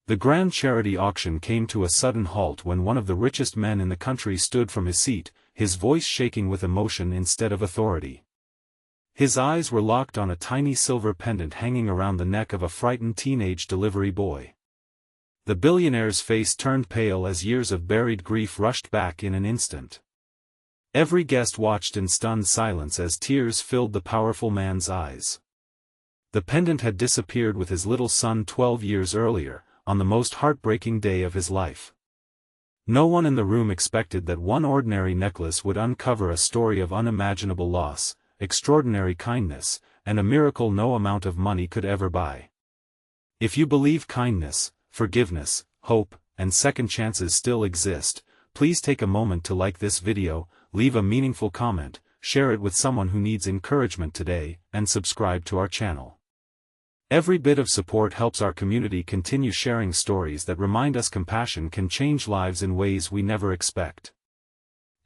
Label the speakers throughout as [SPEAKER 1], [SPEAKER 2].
[SPEAKER 1] The grand charity auction came to a sudden halt when one of the richest men in the country stood from his seat, his voice shaking with emotion instead of authority. His eyes were locked on a tiny silver pendant hanging around the neck of a frightened teenage delivery boy. The billionaire's face turned pale as years of buried grief rushed back in an instant. Every guest watched in stunned silence as tears filled the powerful man's eyes. The pendant had disappeared with his little son 12 years earlier, on the most heartbreaking day of his life. No one in the room expected that one ordinary necklace would uncover a story of unimaginable loss, extraordinary kindness, and a miracle no amount of money could ever buy. If you believe kindness, forgiveness, hope, and second chances still exist, please take a moment to like this video, leave a meaningful comment, share it with someone who needs encouragement today, and subscribe to our channel. Every bit of support helps our community continue sharing stories that remind us compassion can change lives in ways we never expect.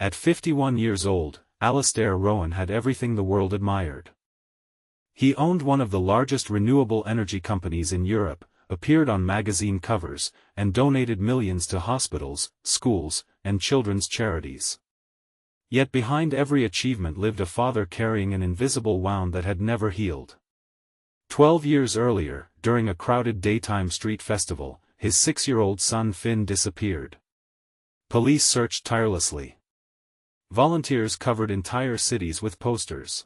[SPEAKER 1] At 51 years old, Alastair Rowan had everything the world admired. He owned one of the largest renewable energy companies in Europe, appeared on magazine covers, and donated millions to hospitals, schools, and children's charities. Yet behind every achievement lived a father carrying an invisible wound that had never healed. 12 years earlier, during a crowded daytime street festival, his 6-year-old son Finn disappeared. Police searched tirelessly. Volunteers covered entire cities with posters.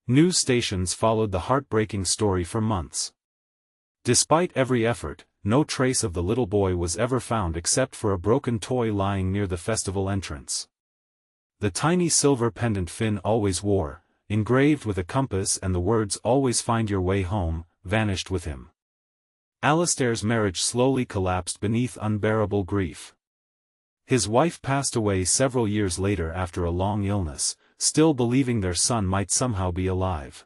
[SPEAKER 1] News stations followed the heartbreaking story for months. Despite every effort, no trace of the little boy was ever found except for a broken toy lying near the festival entrance. The tiny silver pendant Finn always wore, engraved with a compass and the words "Always find your way home," vanished with him. Alastair's marriage slowly collapsed beneath unbearable grief. His wife passed away several years later after a long illness, still believing their son might somehow be alive.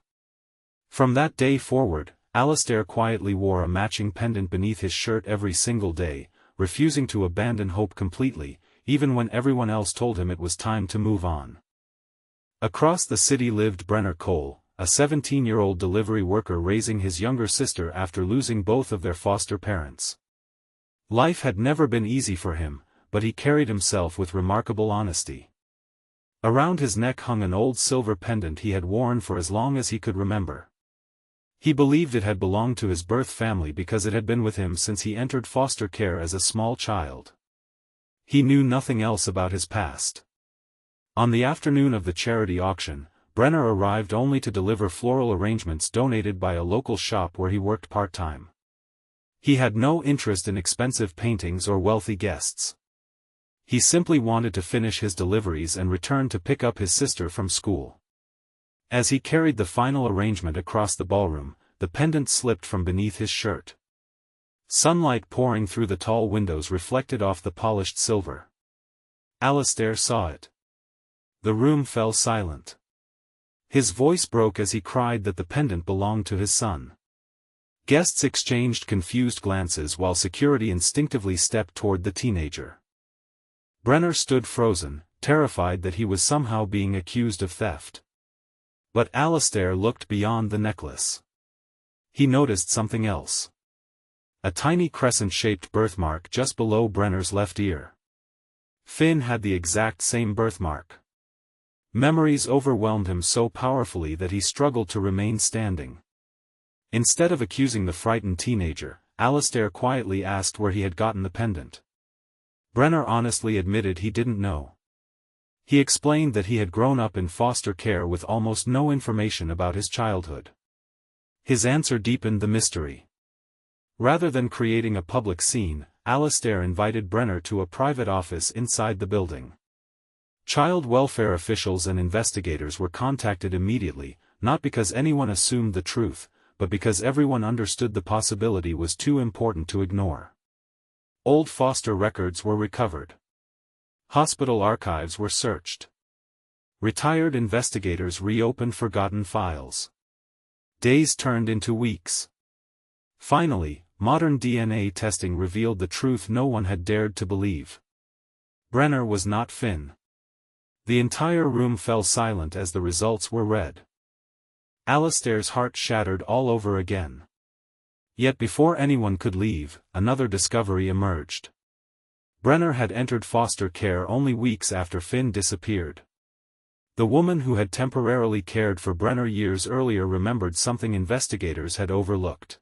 [SPEAKER 1] From that day forward, Alastair quietly wore a matching pendant beneath his shirt every single day, refusing to abandon hope completely, even when everyone else told him it was time to move on. Across the city lived Brenner Cole, a 17-year-old delivery worker raising his younger sister after losing both of their foster parents. Life had never been easy for him, but he carried himself with remarkable honesty. Around his neck hung an old silver pendant he had worn for as long as he could remember. He believed it had belonged to his birth family because it had been with him since he entered foster care as a small child. He knew nothing else about his past. On the afternoon of the charity auction, Brenner arrived only to deliver floral arrangements donated by a local shop where he worked part-time. He had no interest in expensive paintings or wealthy guests. He simply wanted to finish his deliveries and return to pick up his sister from school. As he carried the final arrangement across the ballroom, the pendant slipped from beneath his shirt. Sunlight pouring through the tall windows reflected off the polished silver. Alastair saw it. The room fell silent. His voice broke as he cried that the pendant belonged to his son. Guests exchanged confused glances while security instinctively stepped toward the teenager. Brenner stood frozen, terrified that he was somehow being accused of theft. But Alastair looked beyond the necklace. He noticed something else. A tiny crescent-shaped birthmark just below Brenner's left ear. Finn had the exact same birthmark. Memories overwhelmed him so powerfully that he struggled to remain standing. Instead of accusing the frightened teenager, Alastair quietly asked where he had gotten the pendant. Brenner honestly admitted he didn't know. He explained that he had grown up in foster care with almost no information about his childhood. His answer deepened the mystery. Rather than creating a public scene, Alastair invited Brenner to a private office inside the building. Child welfare officials and investigators were contacted immediately, not because anyone assumed the truth, but because everyone understood the possibility was too important to ignore. Old foster records were recovered. Hospital archives were searched. Retired investigators reopened forgotten files. Days turned into weeks. Finally, modern DNA testing revealed the truth no one had dared to believe. Brenner was not Finn. The entire room fell silent as the results were read. Alastair's heart shattered all over again. Yet before anyone could leave, another discovery emerged. Brenner had entered foster care only weeks after Finn disappeared. The woman who had temporarily cared for Brenner years earlier remembered something investigators had overlooked.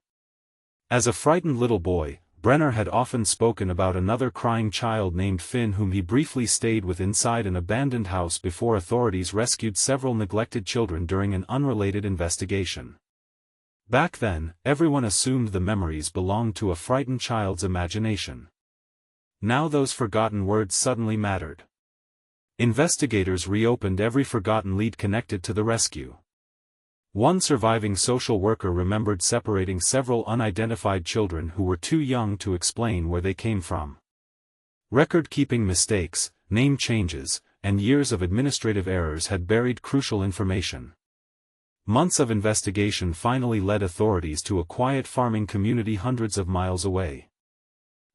[SPEAKER 1] As a frightened little boy, Brenner had often spoken about another crying child named Finn whom he briefly stayed with inside an abandoned house before authorities rescued several neglected children during an unrelated investigation. Back then, everyone assumed the memories belonged to a frightened child's imagination. Now those forgotten words suddenly mattered. Investigators reopened every forgotten lead connected to the rescue. One surviving social worker remembered separating several unidentified children who were too young to explain where they came from. Record-keeping mistakes, name changes, and years of administrative errors had buried crucial information. Months of investigation finally led authorities to a quiet farming community hundreds of miles away.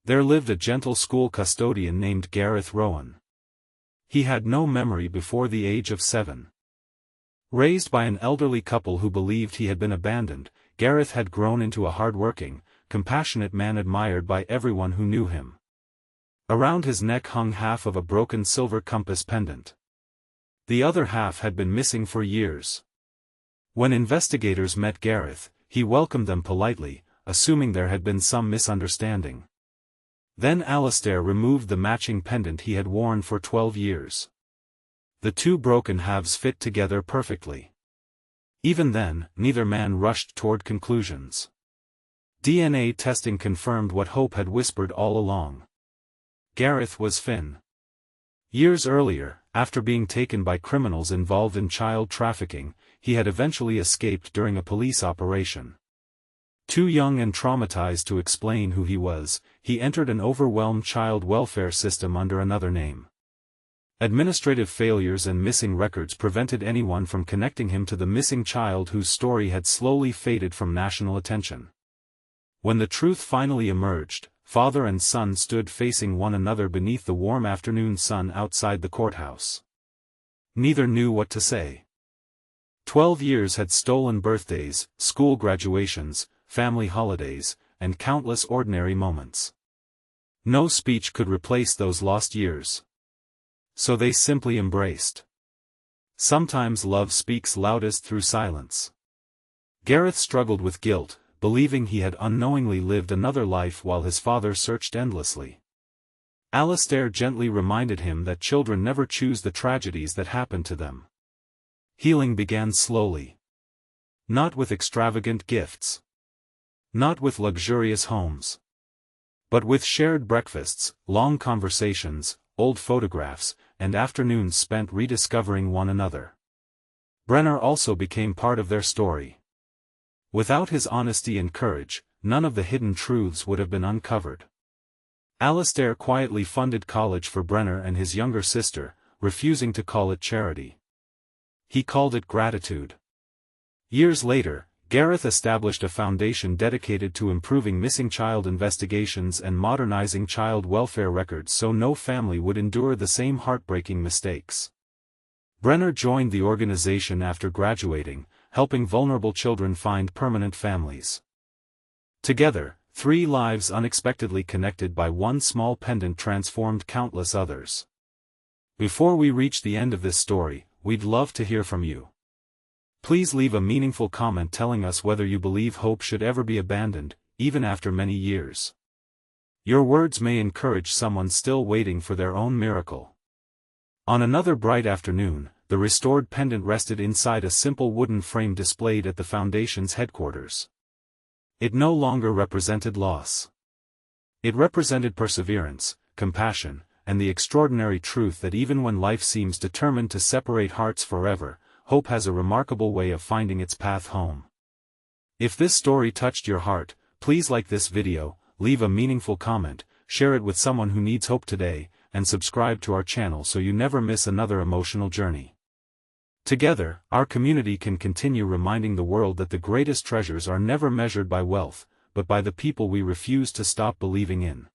[SPEAKER 1] There lived a gentle school custodian named Gareth Rowan. He had no memory before the age of 7. Raised by an elderly couple who believed he had been abandoned, Gareth had grown into a hard-working, compassionate man admired by everyone who knew him. Around his neck hung half of a broken silver compass pendant. The other half had been missing for years. When investigators met Gareth, he welcomed them politely, assuming there had been some misunderstanding. Then Alistair removed the matching pendant he had worn for 12 years. The two broken halves fit together perfectly. Even then, neither man rushed toward conclusions. DNA testing confirmed what Hope had whispered all along. Gareth was Finn. Years earlier, after being taken by criminals involved in child trafficking, he had eventually escaped during a police operation. Too young and traumatized to explain who he was, he entered an overwhelmed child welfare system under another name. Administrative failures and missing records prevented anyone from connecting him to the missing child whose story had slowly faded from national attention. When the truth finally emerged, father and son stood facing one another beneath the warm afternoon sun outside the courthouse. Neither knew what to say. 12 years had stolen birthdays, school graduations, family holidays, and countless ordinary moments. No speech could replace those lost years. So they simply embraced. Sometimes love speaks loudest through silence. Gareth struggled with guilt, believing he had unknowingly lived another life while his father searched endlessly. Alistair gently reminded him that children never choose the tragedies that happen to them. Healing began slowly. Not with extravagant gifts. Not with luxurious homes. But with shared breakfasts, long conversations, old photographs, and afternoons spent rediscovering one another. Brenner also became part of their story. Without his honesty and courage, none of the hidden truths would have been uncovered. Alistair quietly funded college for Brenner and his younger sister, refusing to call it charity. He called it gratitude. Years later, Gareth established a foundation dedicated to improving missing child investigations and modernizing child welfare records so no family would endure the same heartbreaking mistakes. Brenner joined the organization after graduating, helping vulnerable children find permanent families. Together, 3 lives unexpectedly connected by one small pendant transformed countless others. Before we reach the end of this story, we'd love to hear from you. Please leave a meaningful comment telling us whether you believe hope should ever be abandoned, even after many years. Your words may encourage someone still waiting for their own miracle. On another bright afternoon, the restored pendant rested inside a simple wooden frame displayed at the Foundation's headquarters. It no longer represented loss. It represented perseverance, compassion, and the extraordinary truth that even when life seems determined to separate hearts forever, hope has a remarkable way of finding its path home. If this story touched your heart, please like this video, leave a meaningful comment, share it with someone who needs hope today, and subscribe to our channel so you never miss another emotional journey. Together, our community can continue reminding the world that the greatest treasures are never measured by wealth, but by the people we refuse to stop believing in.